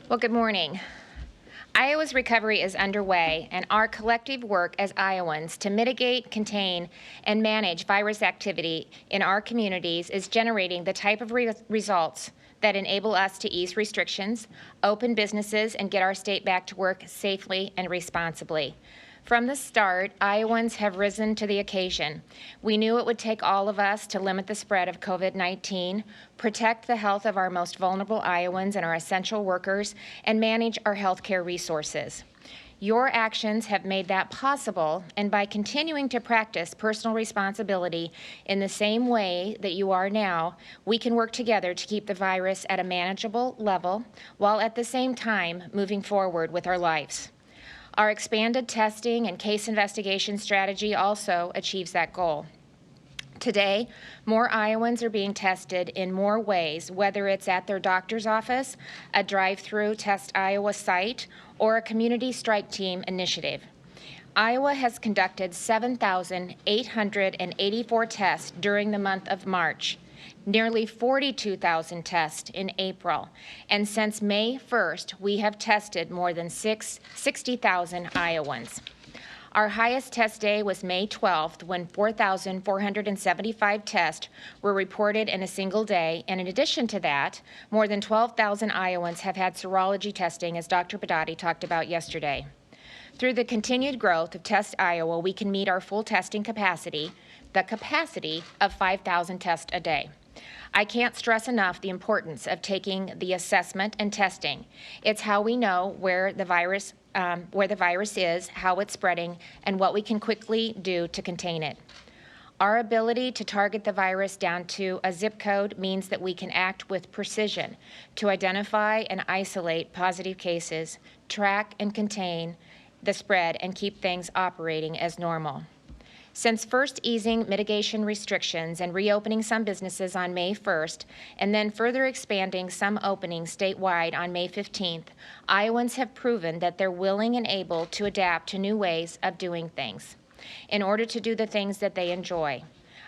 Well, good morning. Iowa's recovery is underway, and our collective work as Iowans to mitigate, contain, and manage virus activity in our communities is generating the type of results that enable us to ease restrictions, open businesses, and get our state back to work safely and responsibly. From the start, Iowans have risen to the occasion. We knew it would take all of us to limit the spread of COVID-19, protect the health of our most vulnerable Iowans and our essential workers, and manage our healthcare resources. Your actions have made that possible, and by continuing to practice personal responsibility in the same way that you are now, we can work together to keep the virus at a manageable level while at the same time moving forward with our lives. Our expanded testing and case investigation strategy also achieves that goal. Today, more Iowans are being tested in more ways, whether it's at their doctor's office, a drive-through Test Iowa site, or a community strike team initiative. Iowa has conducted 7,884 tests during the month of March, nearly 42,000 tests in April, and since May 1st, we have tested more than 60,000 Iowans. Our highest test day was May 12th, when 4,475 tests were reported in a single day, and in addition to that, more than 12,000 Iowans have had serology testing, as Dr. Badati talked about yesterday. Through the continued growth of Test Iowa, we can meet our full testing capacity, the capacity of 5,000 tests a day. I can't stress enough the importance of taking the assessment and testing. It's how we know where the virus is, how it's spreading, and what we can quickly do to contain it. Our ability to target the virus down to a zip code means that we can act with precision to identify and isolate positive cases, track and contain the spread, and keep things operating as normal. Since first easing mitigation restrictions and reopening some businesses on May 1st, and then further expanding some openings statewide on May 15th, Iowans have proven that they're willing and able to adapt to new ways of doing things in order to do the things that they enjoy.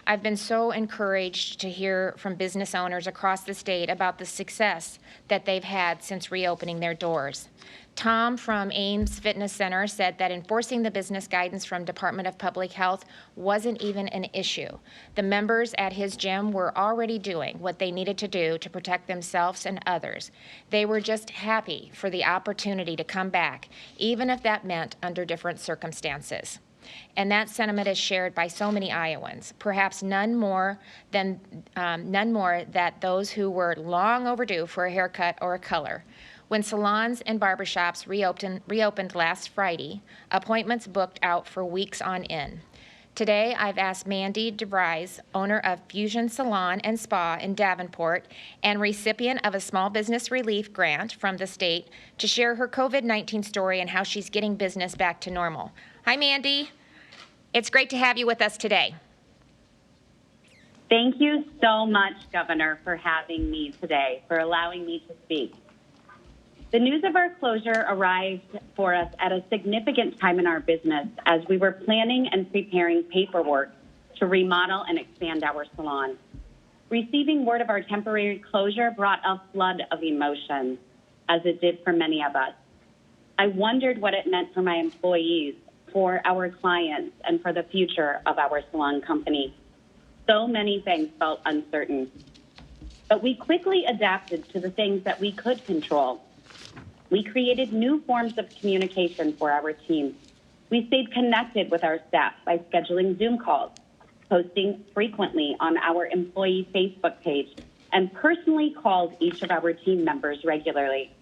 I've been so encouraged to hear from business owners across the state about the success that they've had since reopening their doors. Tom from Ames Fitness Center said that enforcing the business guidance from Department of Public Health wasn't even an issue. The members at his gym were already doing what they needed to do to protect themselves and others. They were just happy for the opportunity to come back, even if that meant under different circumstances. And that sentiment is shared by so many Iowans, perhaps none more that those who were long overdue for a haircut or a color. When salons and barbershops reopened last Friday, appointments booked out for weeks on end. Today, I've asked Mandy DeVries, owner of Fusion Salon and Spa in Davenport and recipient of a small business relief grant from the state, to share her COVID-19 story and how she's getting business back to normal. Hi, Mandy. It's great to have you with us today. Thank you so much, Governor, for having me today, for allowing me to speak. The news of our closure arrived for us at a significant time in our business as we were planning and preparing paperwork to remodel and expand our salon. Receiving word of our temporary closure brought a flood of emotions, as it did for many of us. I wondered what it meant for my employees, for our clients, and for the future of our salon company. So many things felt uncertain. But we quickly adapted to the things that we could control. We created new forms of communication for our team. We stayed connected with our staff by scheduling Zoom calls, posting frequently on our employee Facebook page, and personally called each of our team members regularly.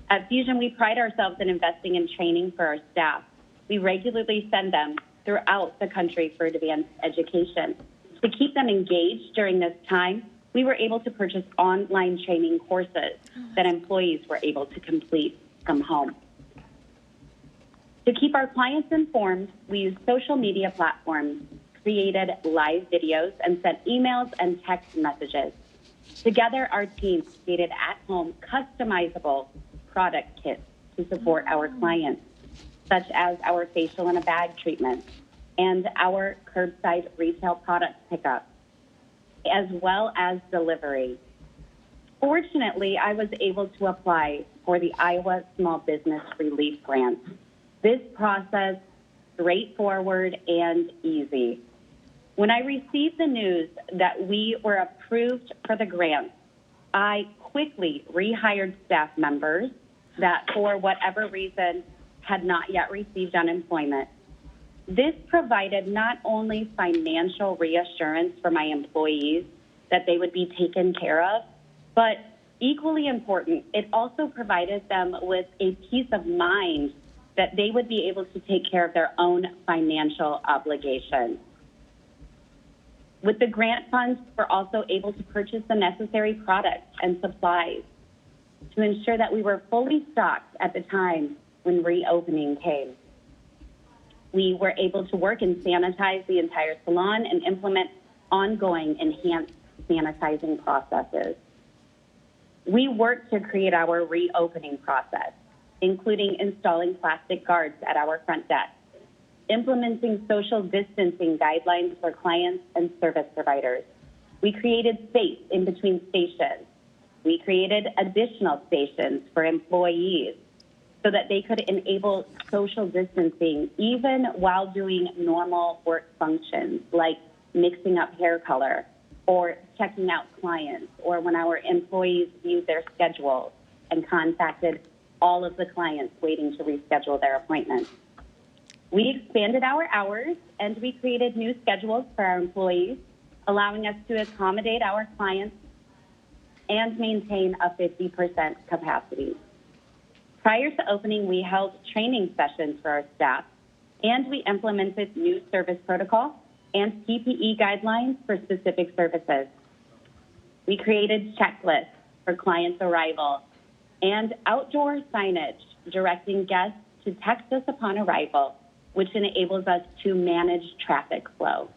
At Fusion, we pride ourselves in investing in training for our staff. We regularly send them throughout the country for advanced education. To keep them engaged during this time, we were able to purchase online training courses that employees were able to complete from home. To keep our clients informed, we used social media platforms, created live videos, and sent emails and text messages. Together, our team created at-home customizable product kits to support our clients, such as our facial in a bag treatment and our curbside retail product pickup, as well as delivery. Fortunately, I was able to apply for the Iowa Small Business Relief Grant. This process, straightforward and easy. When I received the news that we were approved for the grant, I quickly rehired staff members that, for whatever reason, had not yet received unemployment. This provided not only financial reassurance for my employees that they would be taken care of, but equally important, it also provided them with a peace of mind that they would be able to take care of their own financial obligations. With the grant funds, we're also able to purchase the necessary products and supplies to ensure that we were fully stocked at the time when reopening came. We were able to work and sanitize the entire salon and implement ongoing enhanced sanitizing processes. We worked to create our reopening process, including installing plastic guards at our front desk, implementing social distancing guidelines for clients and service providers. We created space in between stations. We created additional stations for employees so that they could enable social distancing even while doing normal work functions like mixing up hair color or checking out clients, or when our employees viewed their schedules and contacted all of the clients waiting to reschedule their appointments. We expanded our hours and we created new schedules for our employees, allowing us to accommodate our clients and maintain a 50% capacity. Prior to opening, we held training sessions for our staff, and we implemented new service protocol and PPE guidelines for specific services. We created checklists for clients' arrival and outdoor signage directing guests to text us upon arrival, which enables us to manage traffic flow.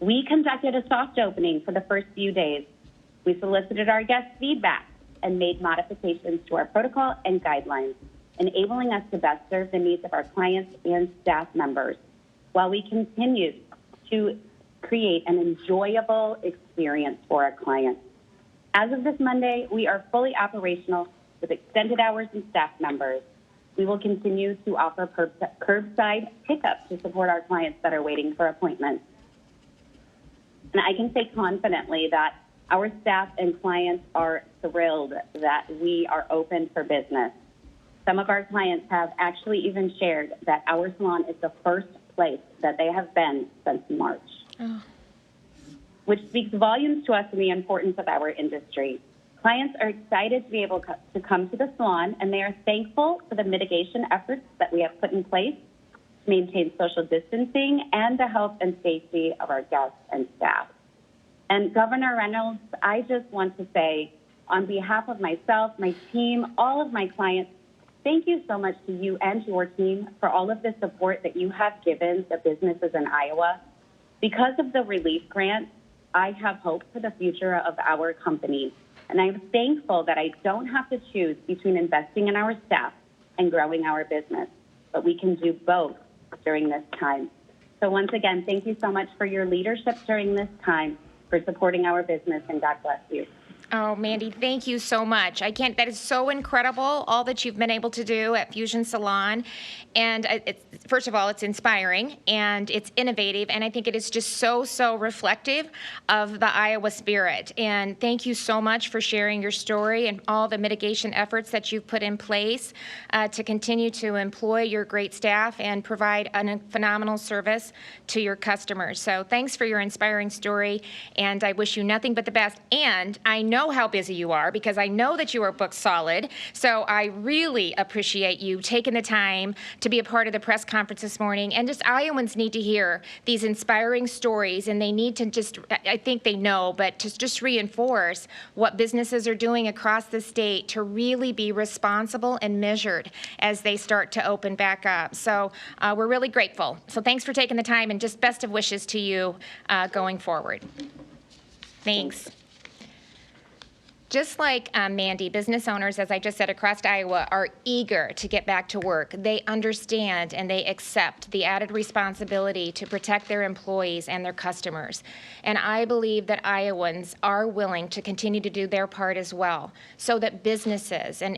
We conducted a soft opening for the first few days. We solicited our guest feedback and made modifications to our protocol and guidelines, enabling us to best serve the needs of our clients and staff members, while we continued to create an enjoyable experience for our clients. As of this Monday, we are fully operational with extended hours and staff members. We will continue to offer curbside pickup to support our clients that are waiting for appointments. And I can say confidently that our staff and clients are thrilled that we are open for business. Some of our clients have actually even shared that our salon is the first place that they have been since March, which speaks volumes to us in the importance of our industry. Clients are excited to be able to come to the salon, and they are thankful for the mitigation efforts that we have put in place to maintain social distancing and the health and safety of our guests and staff. And Governor Reynolds, I just want to say, on behalf of myself, my team, all of my clients, thank you so much to you and your team for all of the support that you have given the businesses in Iowa. Because of the relief grant, I have hope for the future of our company. And I'm thankful that I don't have to choose between investing in our staff and growing our business, but we can do both during this time. So once again, thank you so much for your leadership during this time, for supporting our business, and God bless you. Oh, Mandy, thank you so much. That is so incredible, all that you've been able to do at Fusion Salon. And first of all, it's inspiring and it's innovative. And I think it is just so reflective of the Iowa spirit. And thank you so much for sharing your story and all the mitigation efforts that you've put in place to continue to employ your great staff and provide a phenomenal service to your customers. So thanks for your inspiring story. And I wish you nothing but the best. And I know how busy you are because I know that you are booked solid. So I really appreciate you taking the time to be a part of the press conference this morning. And just Iowans need to hear these inspiring stories, and they need to just, I think they know, but to just reinforce what businesses are doing across the state to really be responsible and measured as they start to open back up. So we're really grateful. So thanks for taking the time, and just best of wishes to you going forward. Thanks. Just like Mandy, business owners, as I just said, across Iowa are eager to get back to work. They understand and they accept the added responsibility to protect their employees and their customers. And I believe that Iowans are willing to continue to do their part as well, so that businesses and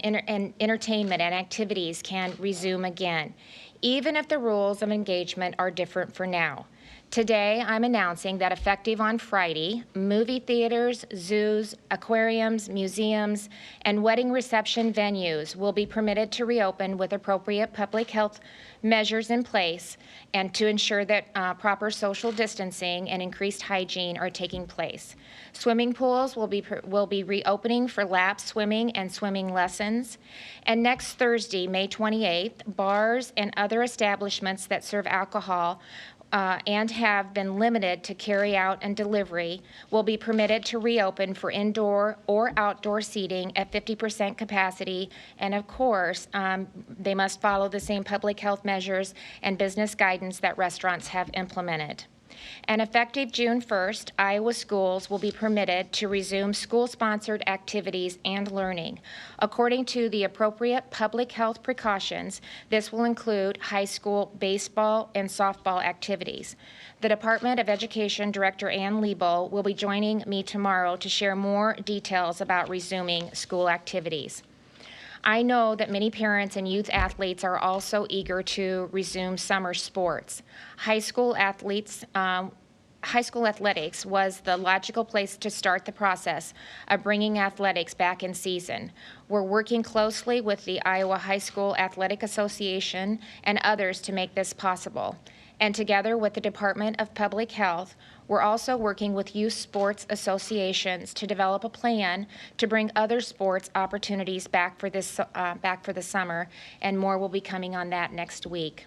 entertainment and activities can resume again, even if the rules of engagement are different for now. Today, I'm announcing that effective on Friday, movie theaters, zoos, aquariums, museums, and wedding reception venues will be permitted to reopen with appropriate public health measures in place and to ensure that proper social distancing and increased hygiene are taking place. Swimming pools will be reopening for lap swimming and swimming lessons. And next Thursday, May 28th, bars and other establishments that serve alcohol and have been limited to carry out and delivery will be permitted to reopen for indoor or outdoor seating at 50% capacity. And of course, they must follow the same public health measures and business guidance that restaurants have implemented. And effective June 1st, Iowa schools will be permitted to resume school-sponsored activities and learning. According to the appropriate public health precautions, this will include high school baseball and softball activities. The Department of Education Director Ann Liebel will be joining me tomorrow to share more details about resuming school activities. I know that many parents and youth athletes are also eager to resume summer sports. High school athletics was the logical place to start the process of bringing athletics back in season. We're working closely with the Iowa High School Athletic Association and others to make this possible. And together with the Department of Public Health, we're also working with youth sports associations to develop a plan to bring other sports opportunities back for the summer, and more will be coming on that next week.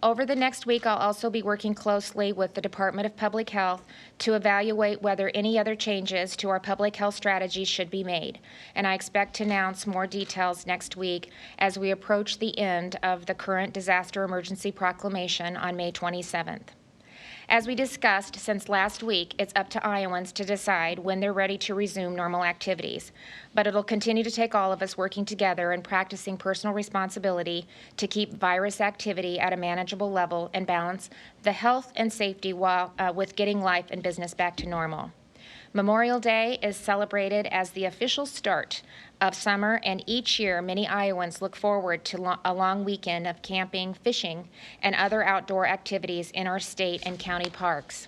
Over the next week, I'll also be working closely with the Department of Public Health to evaluate whether any other changes to our public health strategy should be made. And I expect to announce more details next week as we approach the end of the current disaster emergency proclamation on May 27th. As we discussed since last week, it's up to Iowans to decide when they're ready to resume normal activities. But it'll continue to take all of us working together and practicing personal responsibility to keep virus activity at a manageable level and balance the health and safety while with getting life and business back to normal. Memorial Day is celebrated as the official start of summer, and each year many Iowans look forward to a long weekend of camping, fishing, and other outdoor activities in our state and county parks.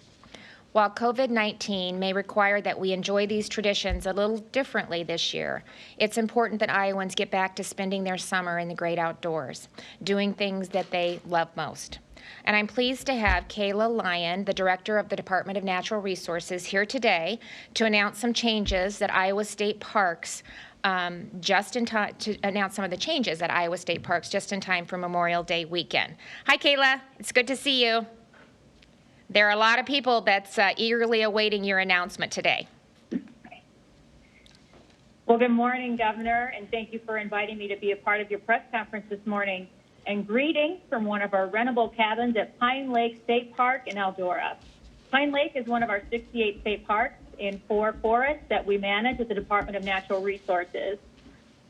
While COVID-19 may require that we enjoy these traditions a little differently this year, it's important that Iowans get back to spending their summer in the great outdoors, doing things that they love most. And I'm pleased to have Kayla Lyon, the Director of the Department of Natural Resources, here today to announce some changes that Iowa State Parks just in time to announce some of the changes at Iowa State Parks just in time for Memorial Day weekend. Hi, Kayla. It's good to see you. There are a lot of people that's eagerly awaiting your announcement today. Well, good morning, Governor, and thank you for inviting me to be a part of your press conference this morning. And greetings from one of our rentable cabins at Pine Lake State Park in Eldora. Pine Lake is one of our 68 state parks in 4 forests that we manage with the Department of Natural Resources.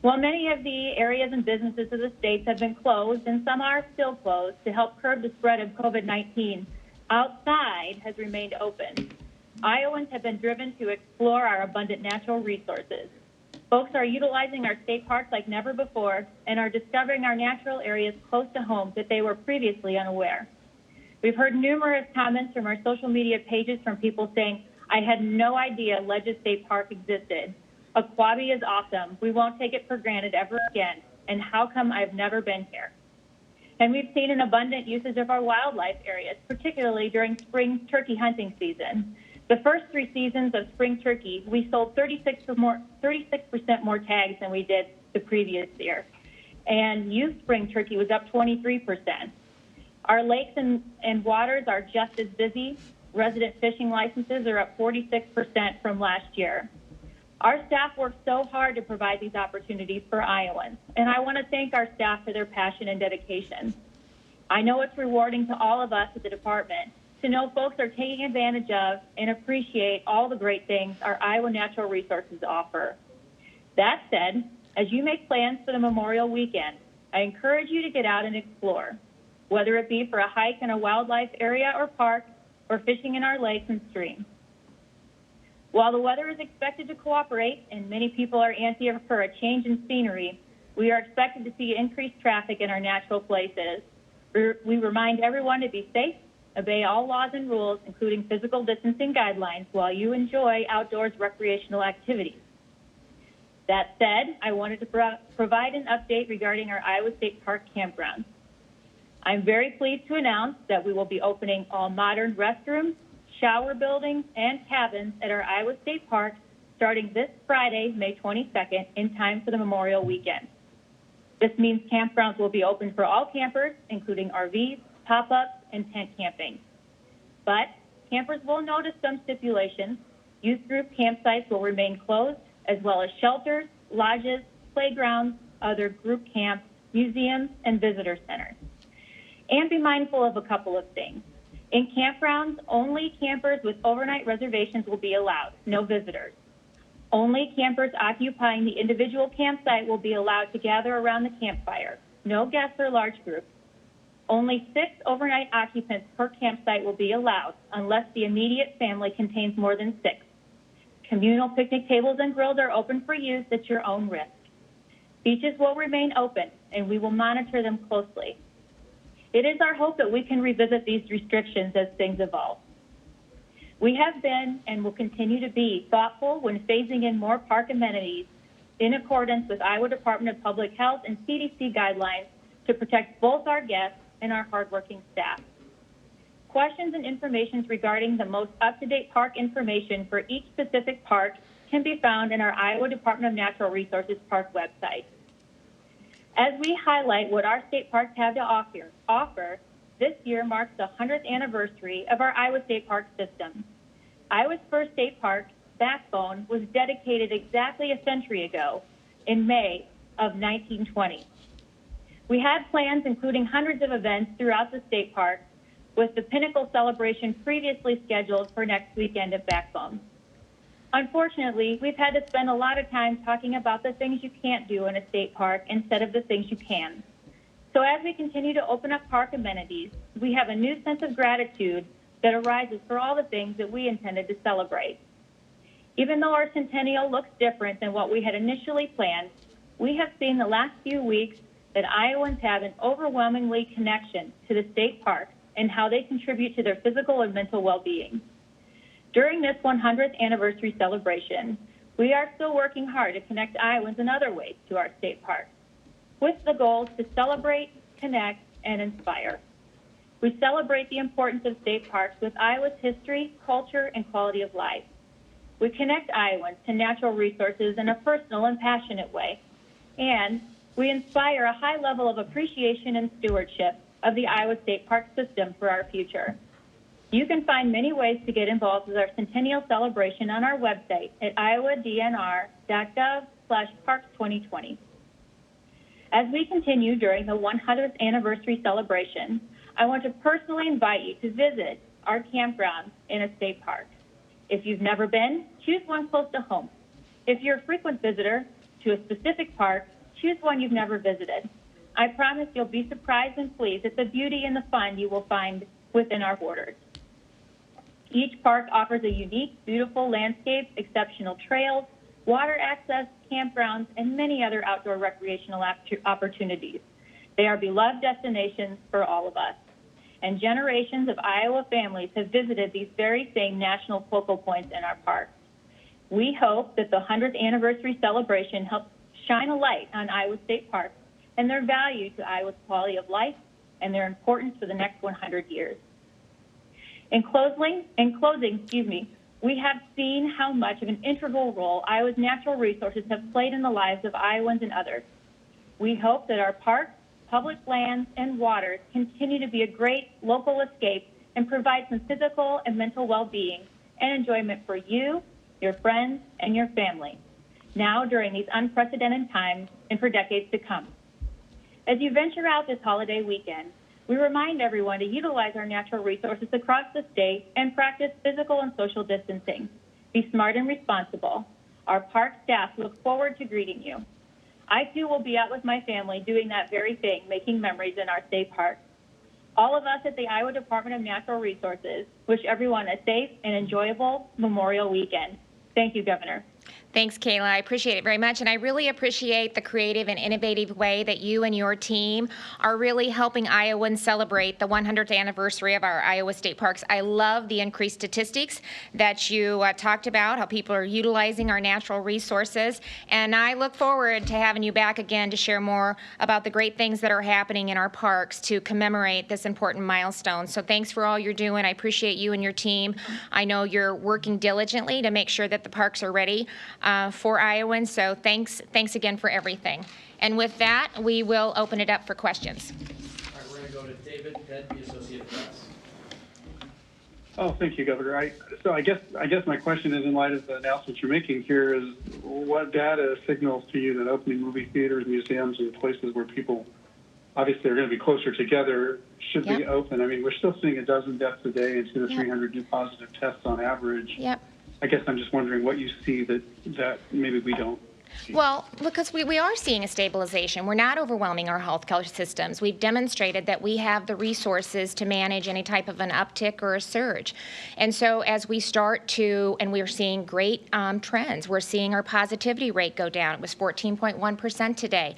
While many of the areas and businesses of the states have been closed, and some are still closed to help curb the spread of COVID-19, outside has remained open. Iowans have been driven to explore our abundant natural resources. Folks are utilizing our state parks like never before and are discovering our natural areas close to home that they were previously unaware. We've heard numerous comments from our social media pages from people saying, I had no idea Ledges State Park existed. Aquabi is awesome. We won't take it for granted ever again. And how come I've never been here? And we've seen an abundant usage of our wildlife areas, particularly during spring turkey hunting season. The first 3 seasons of spring turkey, we sold 36% more tags than we did the previous year. And youth spring turkey was up 23%. Our lakes and waters are just as busy. Resident fishing licenses are up 46% from last year. Our staff worked so hard to provide these opportunities for Iowans, and I want to thank our staff for their passion and dedication. I know it's rewarding to all of us at the department to know folks are taking advantage of and appreciate all the great things our Iowa Natural Resources offer. That said, as you make plans for the Memorial Weekend, I encourage you to get out and explore, whether it be for a hike in a wildlife area or park or fishing in our lakes and streams. While the weather is expected to cooperate and many people are antsy for a change in scenery, we are expected to see increased traffic in our natural places. We remind everyone to be safe, obey all laws and rules, including physical distancing guidelines, while you enjoy outdoors recreational activities. That said, I wanted to provide an update regarding our Iowa State Park campgrounds. I'm very pleased to announce that we will be opening all modern restrooms, shower buildings, and cabins at our Iowa State Park starting this Friday, May 22nd, in time for the Memorial Weekend. This means campgrounds will be open for all campers, including RVs, pop-ups, and tent camping. But campers will notice some stipulations. Youth group campsites will remain closed, as well as shelters, lodges, playgrounds, other group camps, museums, and visitor centers. And be mindful of a couple of things. In campgrounds, only campers with overnight reservations will be allowed, no visitors. Only campers occupying the individual campsite will be allowed to gather around the campfire, no guests or large groups. Only 6 overnight occupants per campsite will be allowed unless the immediate family contains more than 6. Communal picnic tables and grills are open for use at your own risk. Beaches will remain open, and we will monitor them closely. It is our hope that we can revisit these restrictions as things evolve. We have been and will continue to be thoughtful when phasing in more park amenities in accordance with Iowa Department of Public Health and CDC guidelines to protect both our guests and our hardworking staff. Questions and information regarding the most up-to-date park information for each specific park can be found in our Iowa Department of Natural Resources Park website. As we highlight what our state parks have to offer, this year marks the 100th anniversary of our Iowa State Park system. Iowa's first state park, Backbone, was dedicated exactly a century ago in May of 1920. We had plans including hundreds of events throughout the state park, with the Pinnacle celebration previously scheduled for next weekend at Backbone. Unfortunately, we've had to spend a lot of time talking about the things you can't do in a state park instead of the things you can. So as we continue to open up park amenities, we have a new sense of gratitude that arises for all the things that we intended to celebrate. Even though our centennial looks different than what we had initially planned, we have seen the last few weeks that Iowans have an overwhelmingly connection to the state parks and how they contribute to their physical and mental well-being. During this 100th anniversary celebration, we are still working hard to connect Iowans in other ways to our state parks, with the goals to celebrate, connect, and inspire. We celebrate the importance of state parks with Iowa's history, culture, and quality of life. We connect Iowans to natural resources in a personal and passionate way, and we inspire a high level of appreciation and stewardship of the Iowa State Park system for our future. You can find many ways to get involved with our centennial celebration on our website at iowadnr.gov/parks2020. As we continue during the 100th anniversary celebration, I want to personally invite you to visit our campground in a state park. If you've never been, choose one close to home. If you're a frequent visitor to a specific park, choose one you've never visited. I promise you'll be surprised and pleased at the beauty and the fun you will find within our borders. Each park offers a unique, beautiful landscape, exceptional trails, water access, campgrounds, and many other outdoor recreational opportunities. They are beloved destinations for all of us. And generations of Iowa families have visited these very same national focal points in our parks. We hope that the 100th anniversary celebration helps shine a light on Iowa State Parks and their value to Iowa's quality of life and their importance for the next 100 years. In closing, we have seen how much of an integral role Iowa's natural resources have played in the lives of Iowans and others. We hope that our parks, public lands, and waters continue to be a great local escape and provide some physical and mental well-being and enjoyment for you, your friends, and your family, now during these unprecedented times and for decades to come. As you venture out this holiday weekend, we remind everyone to utilize our natural resources across the state and practice physical and social distancing. Be smart and responsible. Our park staff look forward to greeting you. I too will be out with my family doing that very thing, making memories in our state park. All of us at the Iowa Department of Natural Resources wish everyone a safe and enjoyable Memorial Weekend. Thank you, Governor. Thanks, Kayla. I appreciate it very much. And I really appreciate the creative and innovative way that you and your team are really helping Iowans celebrate the 100th anniversary of our Iowa state parks. I love the increased statistics that you talked about, how people are utilizing our natural resources. And I look forward to having you back again to share more about the great things that are happening in our parks to commemorate this important milestone. So thanks for all you're doing. I appreciate you and your team. I know you're working diligently to make sure that the parks are ready for Iowans. So thanks again for everything. And with that, we will open it up for questions. All right, we're going to go to David Pedby, Associated Press. Oh, thank you, Governor. I guess my question is, in light of the announcement you're making here, is what data signals to you that opening movie theaters, museums, and places where people obviously are going to be closer together should be open? I mean, we're still seeing a dozen deaths a day and 200 to 300 new positive tests on average. Yep. I guess I'm just wondering what you see that maybe we don't. Well, because we are seeing a stabilization. We're not overwhelming our healthcare systems. We've demonstrated that we have the resources to manage any type of an uptick or a surge. And so as we start to, and we're seeing great trends, we're seeing our positivity rate go down. It was 14.1% today.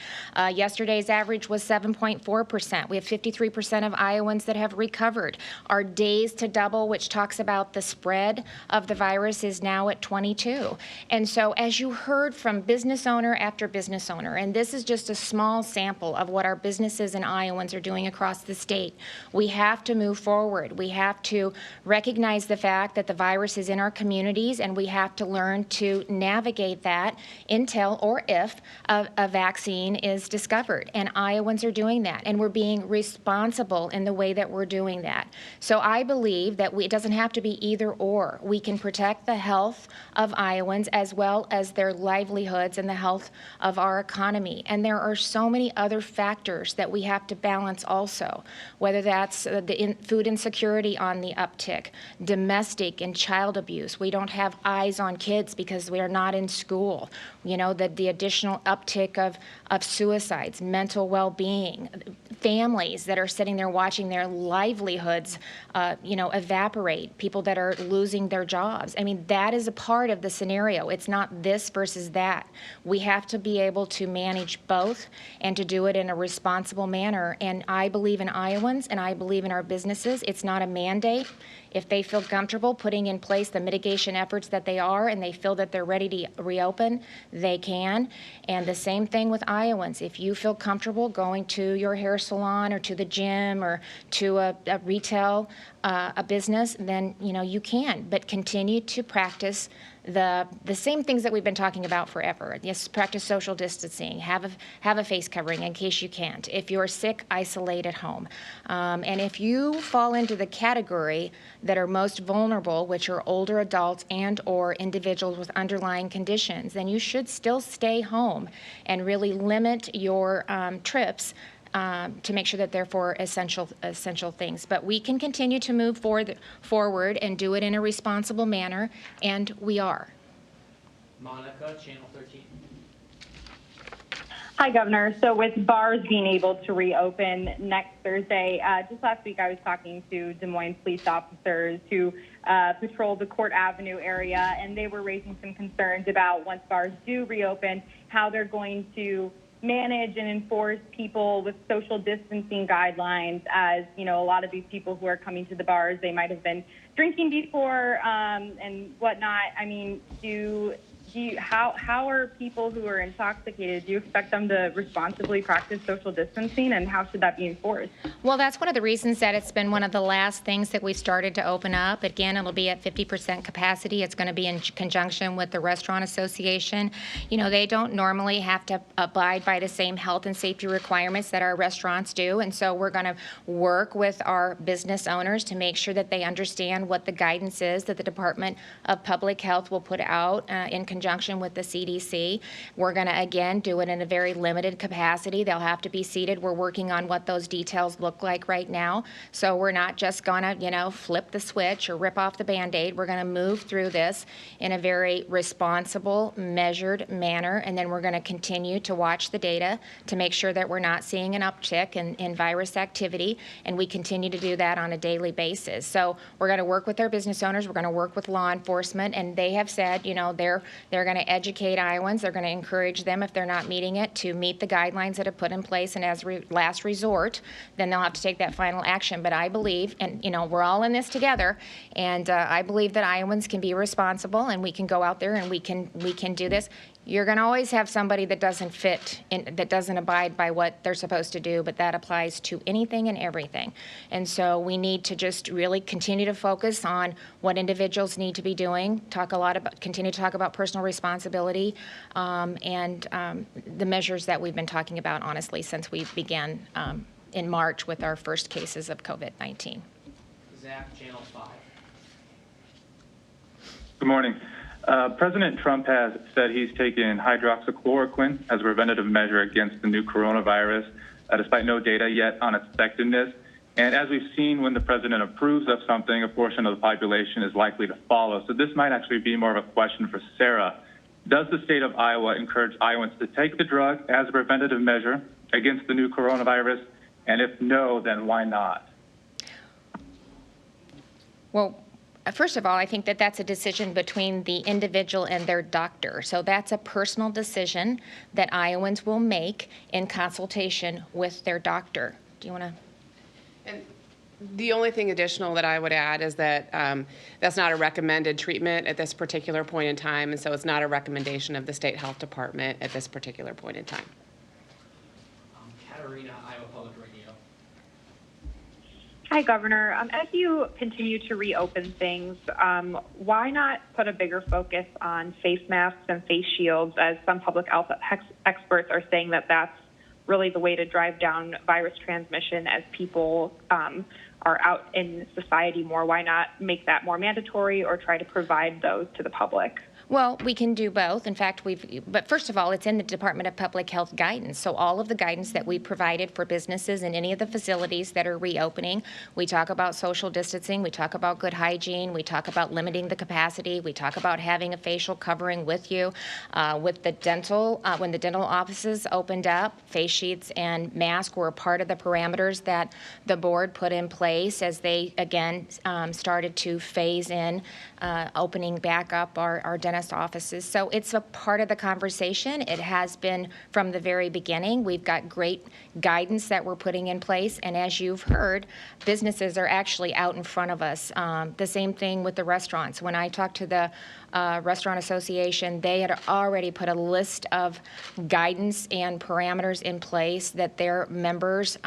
Yesterday's average was 7.4%. We have 53% of Iowans that have recovered. Our days to double, which talks about the spread of the virus, is now at 22. And so as you heard from business owner after business owner, and this is just a small sample of what our businesses and Iowans are doing across the state. We have to move forward. We have to recognize the fact that the virus is in our communities, and we have to learn to navigate that until or if a vaccine is discovered. And Iowans are doing that, and we're being responsible in the way that we're doing that. So I believe that it doesn't have to be either or. We can protect the health of Iowans as well as their livelihoods and the health of our economy. And there are so many other factors that we have to balance also, whether that's the food insecurity on the uptick, domestic and child abuse. We don't have eyes on kids because we are not in school. You know, the additional uptick of suicides, mental well-being, families that are sitting there watching their livelihoods, evaporate, people that are losing their jobs. I mean, that is a part of the scenario. It's not this versus that. We have to be able to manage both and to do it in a responsible manner. And I believe in Iowans and I believe in our businesses. It's not a mandate. If they feel comfortable putting in place the mitigation efforts that they are and they feel that they're ready to reopen, they can. And the same thing with Iowans. If you feel comfortable going to your hair salon or to the gym or to a retail, a business, then you can. But continue to practice the same things that we've been talking about forever. Yes, practice social distancing, have a face covering in case you can't. If you're sick, isolate at home. And if you fall into the category that are most vulnerable, which are older adults and or individuals with underlying conditions, then you should still stay home and really limit your trips to make sure that they're for essential things. But we can continue to move forward and do it in a responsible manner, and we are. Monica, Channel 13. Hi, Governor. So with bars being able to reopen next Thursday, just last week I was talking to Des Moines police officers who patrol the Court Avenue area, and they were raising some concerns about once bars do reopen, how they're going to manage and enforce people with social distancing guidelines. As a lot of these people who are coming to the bars, they might have been drinking before and whatnot. I mean, how are people who are intoxicated, do you expect them to responsibly practice social distancing, and how should that be enforced? Well, that's one of the reasons that it's been one of the last things that we started to open up. Again, it'll be at 50% capacity. It's going to be in conjunction with the Restaurant Association. They don't normally have to abide by the same health and safety requirements that our restaurants do, and so we're going to work with our business owners to make sure that they understand what the guidance is that the Department of Public Health will put out in conjunction conjunction with the CDC. We're going to, again, do it in a very limited capacity. They'll have to be seated. We're working on what those details look like right now. So we're not just going to, flip the switch or rip off the Band-Aid. We're going to move through this in a very responsible, measured manner, and then we're going to continue to watch the data to make sure that we're not seeing an uptick in virus activity, and we continue to do that on a daily basis. So we're going to work with our business owners, we're going to work with law enforcement, and they have said, they're going to educate Iowans, they're going to encourage them, if they're not meeting it, to meet the guidelines that are put in place, and as last resort, then they'll have to take that final action. But I believe, and we're all in this together, and I believe that Iowans can be responsible, and we can go out there and we can do this. You're going to always have somebody that doesn't fit, that doesn't abide by what they're supposed to do, but that applies to anything and everything. And so we need to just really continue to focus on what individuals need to be doing, continue to talk about personal responsibility, and the measures that we've been talking about, honestly, since we began in March with our first cases of COVID-19. Zach, Channel 5. Good morning. President Trump has said he's taken hydroxychloroquine as a preventative measure against the new coronavirus, despite no data yet on its effectiveness. And as we've seen, when the president approves of something, a portion of the population is likely to follow. So this might actually be more of a question for Sarah. Does the state of Iowa encourage Iowans to take the drug as a preventative measure against the new coronavirus? And if no, then why not? Well, first of all, I think that that's a decision between the individual and their doctor. So that's a personal decision that Iowans will make in consultation with their doctor. Do you want to? And the only thing additional that I would add is that that's not a recommended treatment at this particular point in time, and so it's not a recommendation of the State Health Department at this particular point in time. Katarina, Iowa Public Radio. Hi, Governor. As you continue to reopen things, why not put a bigger focus on face masks and face shields, as some public health experts are saying that that's really the way to drive down virus transmission as people are out in society more? Why not make that more mandatory or try to provide those to the public? Well, we can do both. In fact, but first of all, it's in the Department of Public Health guidance. So all of the guidance that we provided for businesses in any of the facilities that are reopening, we talk about social distancing, we talk about good hygiene, we talk about limiting the capacity, we talk about having a facial covering with you. With the dental, when the dental offices opened up, face sheets and masks were a part of the parameters that the board put in place as they, again, started to phase in opening back up our dentist offices. So it's a part of the conversation. It has been from the very beginning. We've got great guidance that we're putting in place, and as you've heard, businesses are actually out in front of us. The same thing with the restaurants. When I talked to the Restaurant Association, they had already put a list of guidance and parameters in place that their members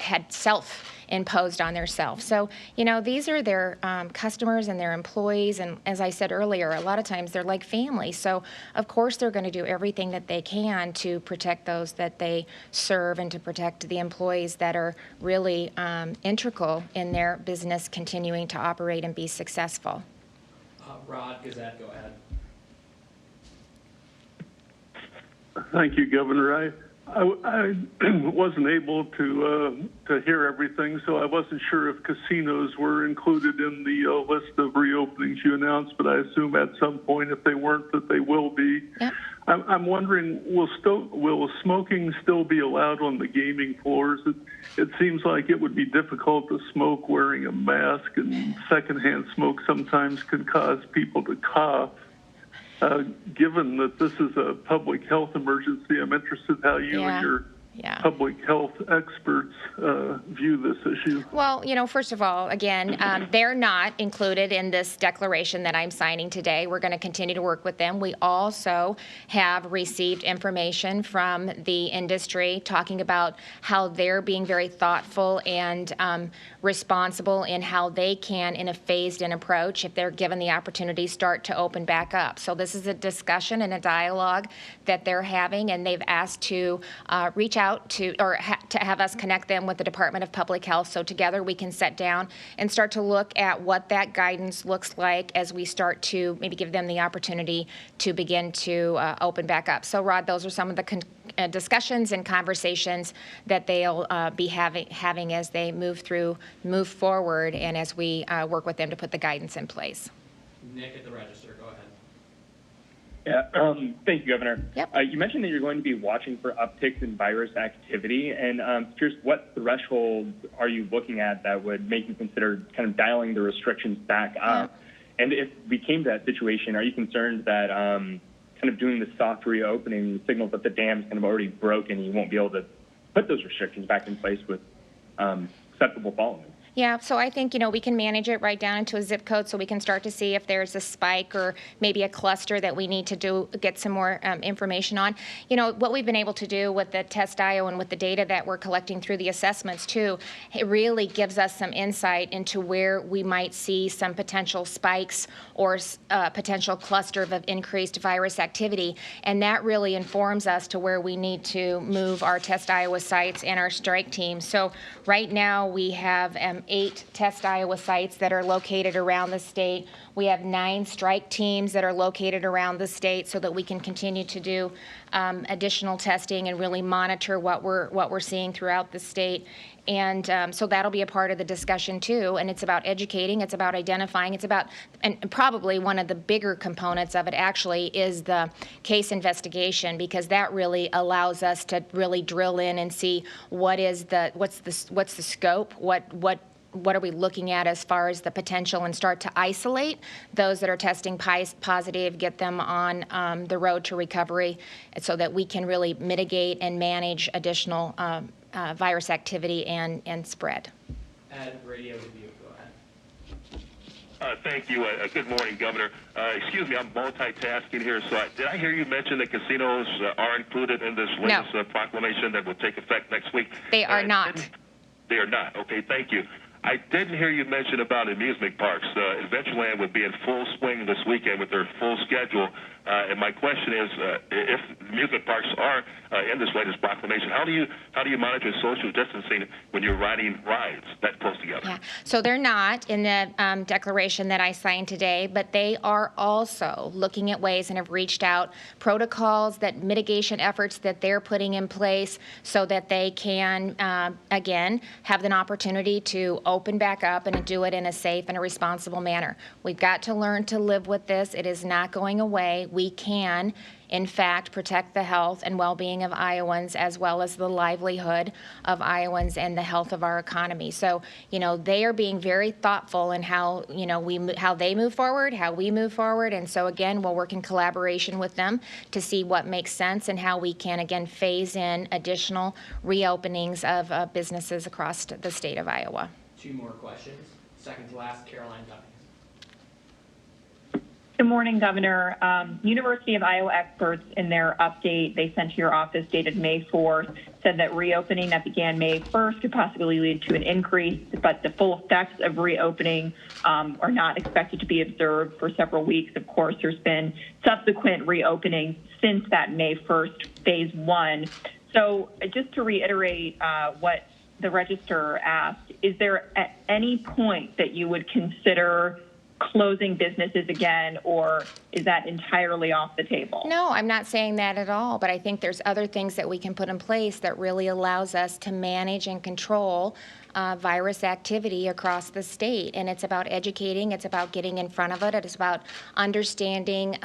had self-imposed on themselves. So, these are their customers and their employees, and as I said earlier, a lot of times they're like family. So, of course, they're going to do everything that they can to protect those that they serve and to protect the employees that are really integral in their business continuing to operate and be successful. Rod, Gazette, go ahead. Thank you, Governor. I wasn't able to hear everything, so I wasn't sure if casinos were included in the list of reopenings you announced, but I assume at some point, if they weren't, that they will be. Yep. I'm wondering, will smoking still be allowed on the gaming floors? It seems like it would be difficult to smoke wearing a mask, and secondhand smoke sometimes can cause people to cough. Given that this is a public health emergency, I'm interested how you and your public health experts view this issue. Well, first of all, again, they're not included in this declaration that I'm signing today. We're going to continue to work with them. We also have received information from the industry talking about how they're being very thoughtful and responsible in how they can, in a phased-in approach, if they're given the opportunity, start to open back up. So this is a discussion and a dialogue that they're having, and they've asked to reach out to, or to have us connect them with the Department of Public Health, so together we can sit down and start to look at what that guidance looks like as we start to maybe give them the opportunity to begin to open back up. So, Rod, those are some of the discussions and conversations that they'll be having as they move forward, and as we work with them to put the guidance in place. Nick at the Register, go ahead. Yeah, thank you, Governor. Yep. You mentioned that you're going to be watching for upticks in virus activity, and curious, what thresholds are you looking at that would make you consider kind of dialing the restrictions back up? Yeah. And if we came to that situation, are you concerned that kind of doing the soft reopening signals that the dam's kind of already broken and you won't be able to put those restrictions back in place with acceptable following? Yeah, so I think, we can manage it right down into a zip code, so we can start to see if there's a spike or maybe a cluster that we need to get some more information on. What we've been able to do with the Test IO and with the data that we're collecting through the assessments too, it really gives us some insight into where we might see some potential spikes or potential cluster of increased virus activity, and that really informs us to where we need to move our Test Iowa sites and our strike teams. So right now we have 8 Test Iowa sites that are located around the state. We have 9 strike teams that are located around the state, so that we can continue to do additional testing and really monitor what we're seeing throughout the state. And so that'll be a part of the discussion too. And it's about educating, it's about identifying, it's about, and probably one of the bigger components of it actually is the case investigation, because that really allows us to really drill in and see what's the scope, what are we looking at as far as the potential, and start to isolate those that are testing positive, get them on the road to recovery, so that we can really mitigate and manage additional virus activity and spread. Ed, Radio Review, go ahead. Thank you. Good morning, Governor. Excuse me, I'm multitasking here. So did I hear you mention that casinos are included in this latest proclamation that will take effect next week? They are not. They are not. Okay, thank you. I didn't hear you mention about amusement parks. Adventureland would be in full swing this weekend with their full schedule. And my question is, if amusement parks are in this latest proclamation, how do you monitor social distancing when you're riding rides that close together? Yeah, so they're not in the declaration that I signed today, but they are also looking at ways and have reached out protocols, that mitigation efforts that they're putting in place, so that they can, again, have an opportunity to open back up and do it in a safe and a responsible manner. We've got to learn to live with this. It is not going away. We can, in fact, protect the health and well-being of Iowans, as well as the livelihood of Iowans and the health of our economy. So, they are being very thoughtful in how, how they move forward, how we move forward. And so, again, we'll work in collaboration with them to see what makes sense and how we can, again, phase in additional reopenings of businesses across the state of Iowa. 2 more questions. Second to last, Caroline Cummings. Good morning, Governor. University of Iowa experts in their update they sent to your office dated May 4th said that reopening that began May 1st could possibly lead to an increase, but the full effects of reopening are not expected to be observed for several weeks. Of course, there's been subsequent reopening since that May 1st phase 1. So just to reiterate what the Register asked, is there at any point that you would consider closing businesses again, or is that entirely off the table? No, I'm not saying that at all, but I think there's other things that we can put in place that really allows us to manage and control virus activity across the state. And it's about educating, it's about getting in front of it, it's about understanding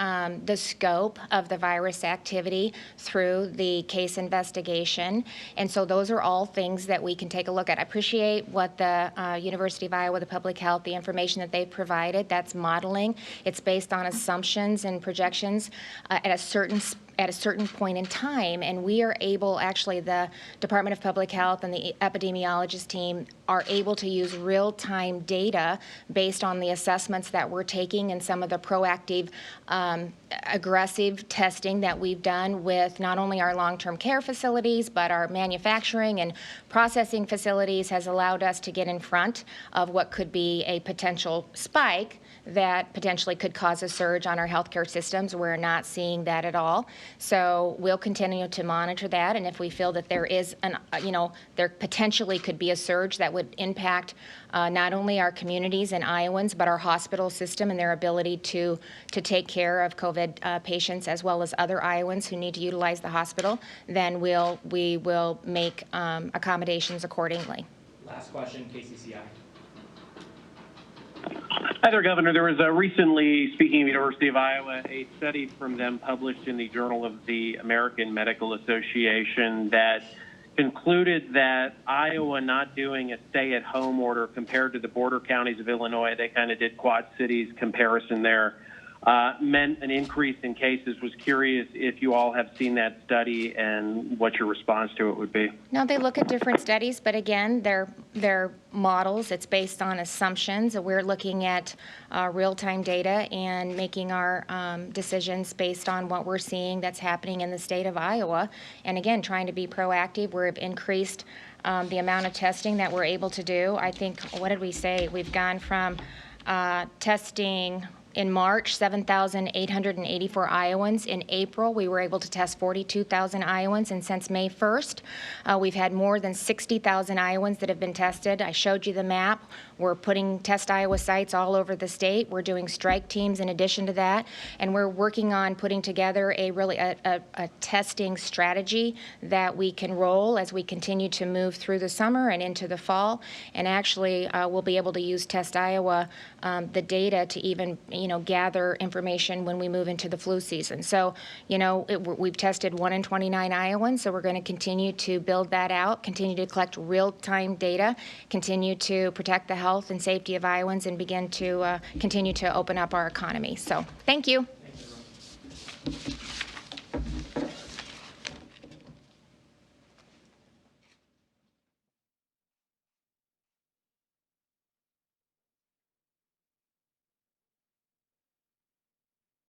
the scope of the virus activity through the case investigation. And so those are all things that we can take a look at. I appreciate what the University of Iowa, the Public Health, the information that they've provided. That's modeling. It's based on assumptions and projections at a certain point in time, and we are able, actually the Department of Public Health and the epidemiologist team are able to use real-time data based on the assessments that we're taking and some of the proactive, aggressive testing that we've done with not only our long-term care facilities, but our manufacturing and processing facilities has allowed us to get in front of what could be a potential spike that potentially could cause a surge on our healthcare systems. We're not seeing that at all. So we'll continue to monitor that, and if we feel that there is there potentially could be a surge that would impact not only our communities and Iowans, but our hospital system and their ability to take care of COVID patients as well as other Iowans who need to utilize the hospital, then we will make accommodations accordingly. Last question, KCCI. Hi there, Governor. There was recently, speaking of University of Iowa, a study from them published in the Journal of the American Medical Association that concluded that Iowa not doing a stay-at-home order compared to the border counties of Illinois, they kind of did Quad Cities comparison there, meant an increase in cases. Was curious if you all have seen that study and what your response to it would be. No, they look at different studies, but again, they're models. It's based on assumptions. We're looking at real-time data and making our decisions based on what we're seeing that's happening in the state of Iowa. And again, trying to be proactive. We've increased the amount of testing that we're able to do. I think, what did we say? We've gone from testing in March, 7,884 Iowans. In April, we were able to test 42,000 Iowans, and since May 1st, we've had more than 60,000 Iowans that have been tested. I showed you the map. We're putting Test Iowa sites all over the state. We're doing strike teams in addition to that, and we're working on putting together a testing strategy that we can roll as we continue to move through the summer and into the fall. And actually, we'll be able to use Test Iowa, the data, to even gather information when we move into the flu season. So, we've tested 1 in 29 Iowans, so we're going to continue to build that out, continue to collect real-time data, continue to protect the health and safety of Iowans, and begin to continue to open up our economy. So, thank you. Thanks, everyone.